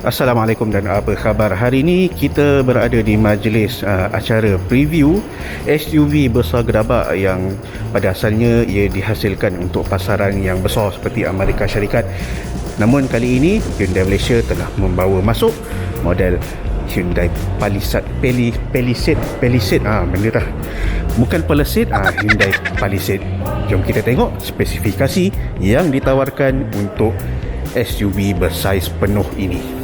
Assalamualaikum dan apa khabar? Hari ini kita berada di majlis acara preview SUV besar gerabak yang pada asalnya ia dihasilkan untuk pasaran yang besar seperti Amerika Syarikat. Namun kali ini Hyundai Malaysia telah membawa masuk model Hyundai Palisade. Benda dah. Bukan Palisade, Hyundai Palisade. Jom kita tengok spesifikasi yang ditawarkan untuk SUV bersaiz penuh ini.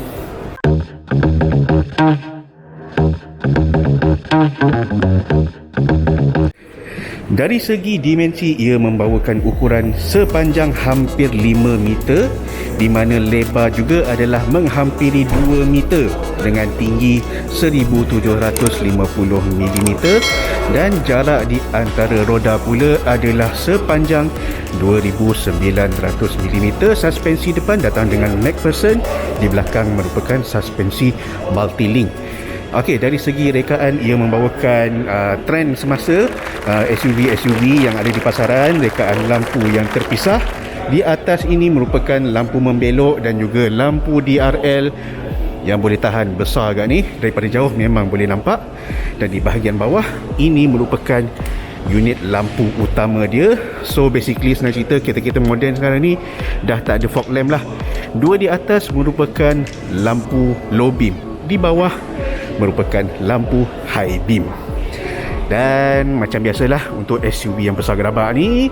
Dari segi dimensi, ia membawakan ukuran sepanjang hampir 5 meter, di mana lebar juga adalah menghampiri 2 meter dengan tinggi 1750 mm, dan jarak di antara roda pula adalah sepanjang 2900 mm. Suspensi depan datang dengan McPherson, di belakang merupakan suspensi multilink. Okey, dari segi rekaan ia membawakan trend semasa SUV yang ada di pasaran, rekaan lampu yang terpisah. Di atas ini merupakan lampu membelok dan juga lampu DRL yang boleh tahan besar agak ni, daripada jauh memang boleh nampak. Dan di bahagian bawah ini merupakan unit lampu utama dia. So basically senang cerita, kereta-kereta moden sekarang ni dah tak ada fog lamp lah. Dua di atas merupakan lampu low beam, di bawah merupakan lampu high beam. Dan macam biasalah untuk SUV yang besar gerabak ni,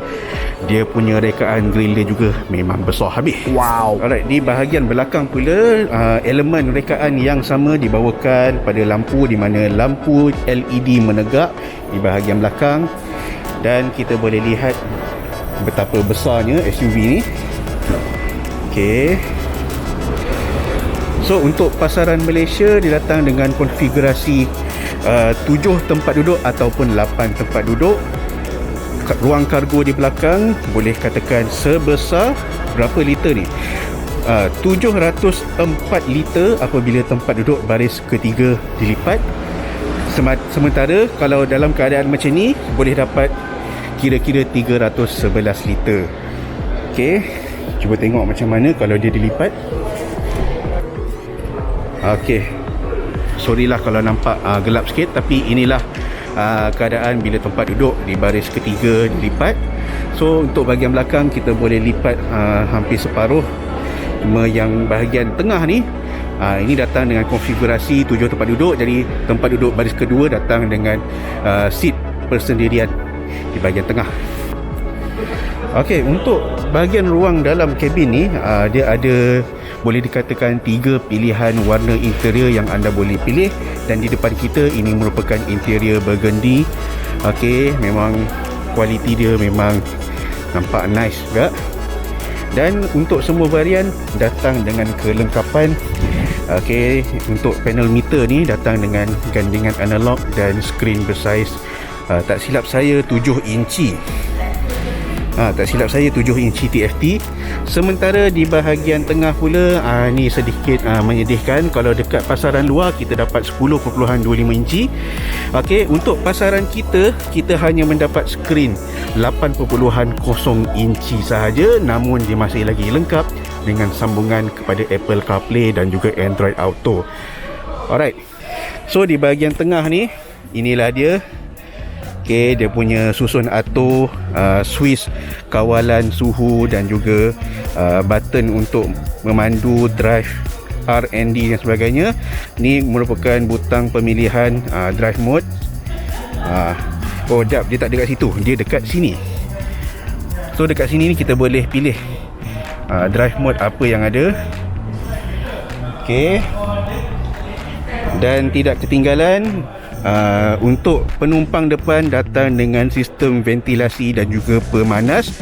dia punya rekaan grill dia juga memang besar habis. Wow. Alright, di bahagian belakang pula elemen rekaan yang sama dibawakan pada lampu, di mana lampu LED menegak di bahagian belakang. Dan kita boleh lihat betapa besarnya SUV ni. Okey. So untuk pasaran Malaysia, dia datang dengan konfigurasi 7 tempat duduk ataupun 8 tempat duduk. Ruang kargo di belakang boleh katakan sebesar berapa liter ni? 704 liter apabila tempat duduk baris ketiga dilipat. Sementara kalau dalam keadaan macam ni boleh dapat kira-kira 311 liter. Okey, cuba tengok macam mana kalau dia dilipat. Okey, sorry lah kalau nampak gelap sikit, tapi inilah keadaan bila tempat duduk di baris ketiga dilipat. So untuk bahagian belakang kita boleh lipat hampir separuh. Cuma yang bahagian tengah ni, ini datang dengan konfigurasi 7 tempat duduk. Jadi tempat duduk baris kedua datang dengan seat persendirian di bahagian tengah. Okey, untuk bahagian ruang dalam kabin ni, dia ada, boleh dikatakan 3 pilihan warna interior yang anda boleh pilih. Dan di depan kita ini merupakan interior burgundy. Okey, memang kualiti dia memang nampak nice juga. Dan untuk semua varian datang dengan kelengkapan. Okey, untuk panel meter ni datang dengan gandingan analog dan skrin bersaiz, tak silap saya 7 inci. Tak silap saya 7 inci TFT. Sementara di bahagian tengah pula, ni sedikit menyedihkan. Kalau dekat pasaran luar kita dapat 10.25 inci. Okey, untuk pasaran kita hanya mendapat skrin 8.0 inci sahaja. Namun dia masih lagi lengkap dengan sambungan kepada Apple CarPlay dan juga Android Auto. Alright, so di bahagian tengah ni, inilah dia. Okay, dia punya susun atur, switch kawalan suhu dan juga button untuk memandu drive, R&D dan sebagainya. Ni merupakan butang pemilihan drive mode. Oh, jap, dia tak dekat situ, dia dekat sini. So dekat sini ni kita boleh pilih drive mode apa yang ada. Okay, dan tidak ketinggalan, untuk penumpang depan datang dengan sistem ventilasi dan juga pemanas.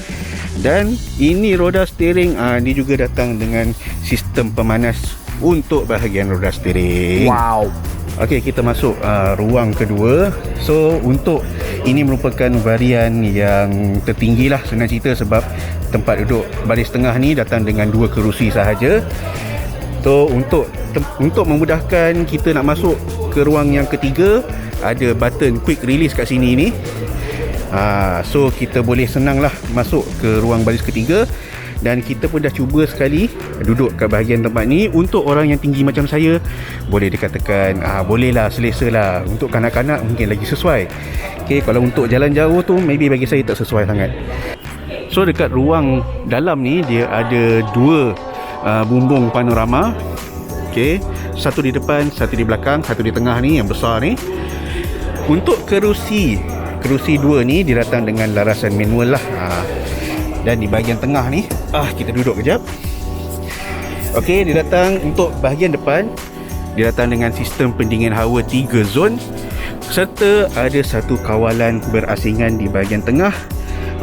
Dan ini roda steering, ini juga datang dengan sistem pemanas untuk bahagian roda steering. Wow. Okey, kita masuk ruang kedua. So untuk ini merupakan varian yang tertinggi lah, senang cerita, sebab tempat duduk baris tengah ni datang dengan 2 kerusi sahaja. So untuk memudahkan kita nak masuk ke ruang yang ketiga, ada button quick release kat sini ni. So kita boleh senanglah masuk ke ruang baris ketiga. Dan kita pun dah cuba sekali duduk kat bahagian tempat ni. Untuk orang yang tinggi macam saya, boleh dikatakan boleh lah, selesa lah. Untuk kanak-kanak mungkin lagi sesuai. Okay, kalau untuk jalan jauh tu maybe bagi saya tak sesuai sangat. So dekat ruang dalam ni dia ada dua bumbung panorama. Okay, satu di depan, satu di belakang, satu di tengah ni yang besar ni. Untuk kerusi dua ni dia datang dengan larasan manual lah. Dan di bahagian tengah ni kita duduk kejap. Okey, dia datang untuk bahagian depan, dia datang dengan sistem pendingin hawa 3 zon, serta ada satu kawalan berasingan di bahagian tengah.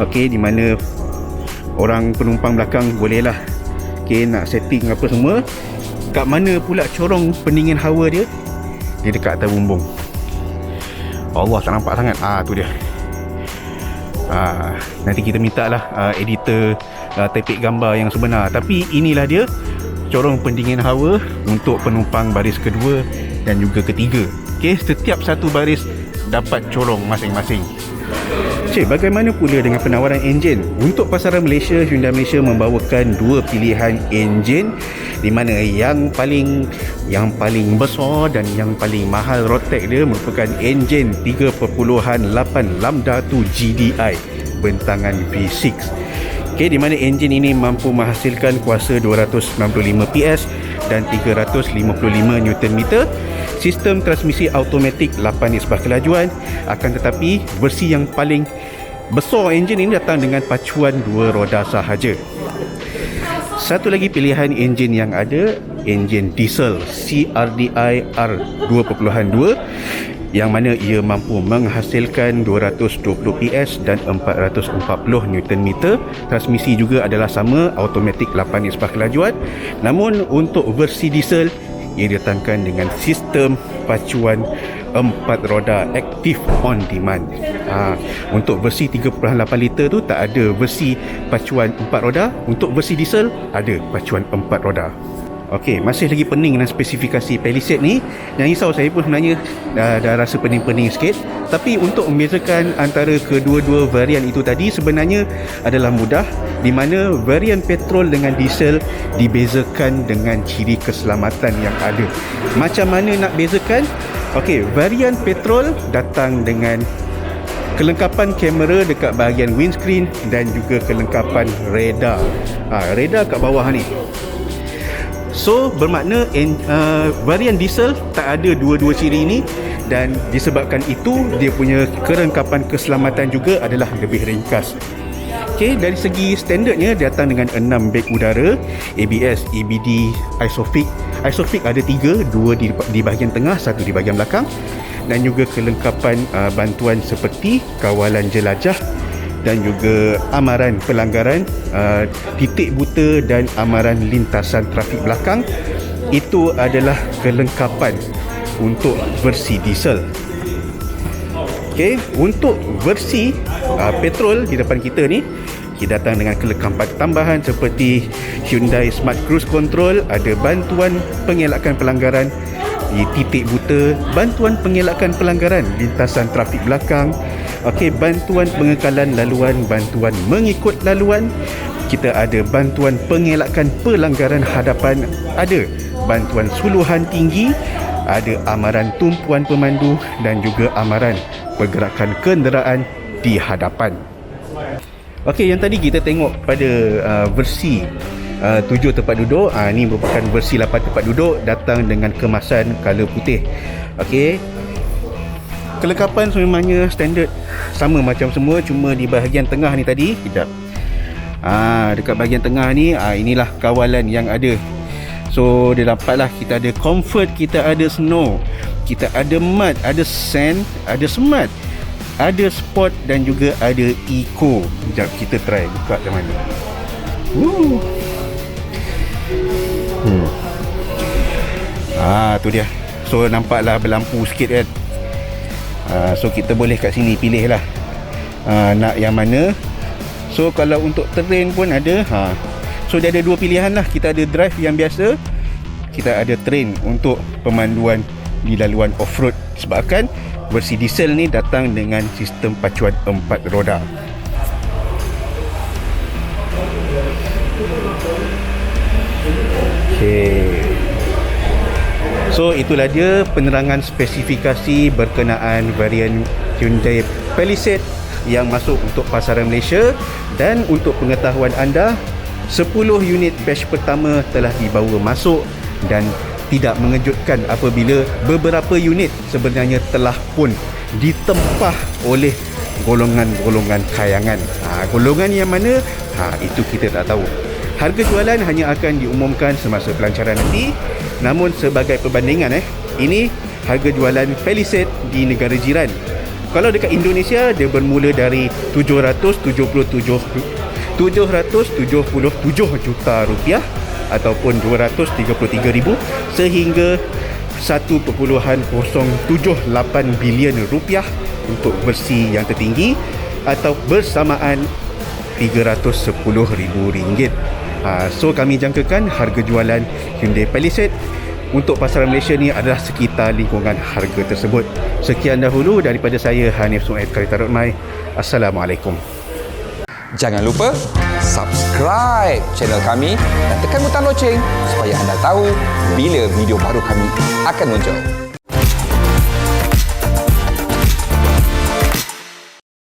Okey, di mana orang penumpang belakang bolehlah nak setting apa semua. Kat mana pula corong pendingin hawa dia? Dia dekat atas bumbung. Allah, tak nampak sangat. Tu dia. Nanti kita minta lah editor tapik gambar yang sebenar. Tapi inilah dia corong pendingin hawa untuk penumpang baris kedua dan juga ketiga. Okay, setiap satu baris dapat corong masing-masing. Cik, bagaimana pula dengan penawaran enjin? Untuk pasaran Malaysia, Hyundai Malaysia membawakan dua pilihan enjin, di mana yang paling besar dan yang paling mahal rotek dia merupakan enjin 3.8 Lambda 2 GDI bentangan V6. Okey, di mana enjin ini mampu menghasilkan kuasa 295 PS dan 355 Nm. Sistem transmisi automatik 8 isbah kelajuan. Akan tetapi versi yang paling besar enjin ini datang dengan pacuan 2 roda sahaja. Satu lagi pilihan enjin yang ada, enjin diesel CRDI R2.2, yang mana ia mampu menghasilkan 220 PS dan 440 Nm. Transmisi juga adalah sama, automatik 8 isbah kelajuan. Namun untuk versi diesel, ia datangkan dengan sistem pacuan 4 roda aktif on demand. Untuk versi 3.8 liter tu tak ada versi pacuan 4 roda. Untuk versi diesel ada pacuan 4 roda. Okey, masih lagi pening dengan spesifikasi Palisade ni. Yang risau saya pun sebenarnya dah rasa pening-pening sikit. Tapi untuk membezakan antara kedua-dua varian itu tadi sebenarnya adalah mudah, di mana varian petrol dengan diesel dibezakan dengan ciri keselamatan yang ada. Macam mana nak bezakan? Okey, varian petrol datang dengan kelengkapan kamera dekat bahagian windscreen dan juga kelengkapan radar. Radar kat bawah ni. So bermakna varian diesel tak ada dua-dua ciri ini, dan disebabkan itu dia punya kelengkapan keselamatan juga adalah lebih ringkas. Okey, dari segi standardnya datang dengan 6 beg udara, ABS, EBD, ISOFIX. ISOFIX ada 3, 2 di bahagian tengah, 1 di bahagian belakang, dan juga kelengkapan bantuan seperti kawalan jelajah dan juga amaran pelanggaran, titik buta dan amaran lintasan trafik belakang. Itu adalah kelengkapan untuk versi diesel. Okey, untuk versi petrol di depan kita ni, kita datang dengan kelengkapan tambahan seperti Hyundai Smart Cruise Control, ada bantuan pengelakkan pelanggaran di titik buta, bantuan pengelakkan pelanggaran lintasan trafik belakang. Okey, bantuan pengekalan laluan, bantuan mengikut laluan. Kita ada bantuan pengelakkan pelanggaran hadapan, ada bantuan suluhan tinggi, ada amaran tumpuan pemandu dan juga amaran pergerakan kenderaan di hadapan. Okey, yang tadi kita tengok pada versi 7 tempat duduk, ini merupakan versi 8 tempat duduk, datang dengan kemasan color putih. Okey, kelengkapan sebenarnya standard, sama macam semua, cuma di bahagian tengah ni tadi, kejap, dekat bahagian tengah ni, inilah kawalan yang ada. So dia dampaklah kita ada comfort, kita ada snow, kita ada mud, ada sand, ada smart, ada sport dan juga ada eco. Sekejap kita try buka macam mana. Tu dia. So nampaklah berlampu sikit kan. So kita boleh kat sini pilih lah nak yang mana. So kalau untuk terrain pun ada. So dia ada dua pilihan lah. Kita ada drive yang biasa, kita ada train untuk pemanduan di laluan off-road. Sebabkan versi diesel ni datang dengan sistem pacuan 4 roda. Okey. So itulah dia penerangan spesifikasi berkenaan varian Hyundai Palisade yang masuk untuk pasaran Malaysia. Dan untuk pengetahuan anda, 10 unit batch pertama telah dibawa masuk, dan tidak mengejutkan apabila beberapa unit sebenarnya telah pun ditempah oleh golongan-golongan kayangan. Golongan yang mana? Itu kita tak tahu. Harga jualan hanya akan diumumkan semasa pelancaran nanti. Namun sebagai perbandingan, ini harga jualan Palisade di negara jiran. Kalau dekat Indonesia, dia bermula dari 777 juta rupiah ataupun 233,000 sehingga 1.078 bilion rupiah untuk versi yang tertinggi, atau bersamaan RM310,000. So kami jangkakan harga jualan Hyundai Palisade untuk pasaran Malaysia ni adalah sekitar lingkungan harga tersebut. Sekian dahulu daripada saya, Hanif Suhaib Kereta Rotmai. Assalamualaikum. Jangan lupa subscribe channel kami dan tekan butang loceng supaya anda tahu bila video baru kami akan muncul.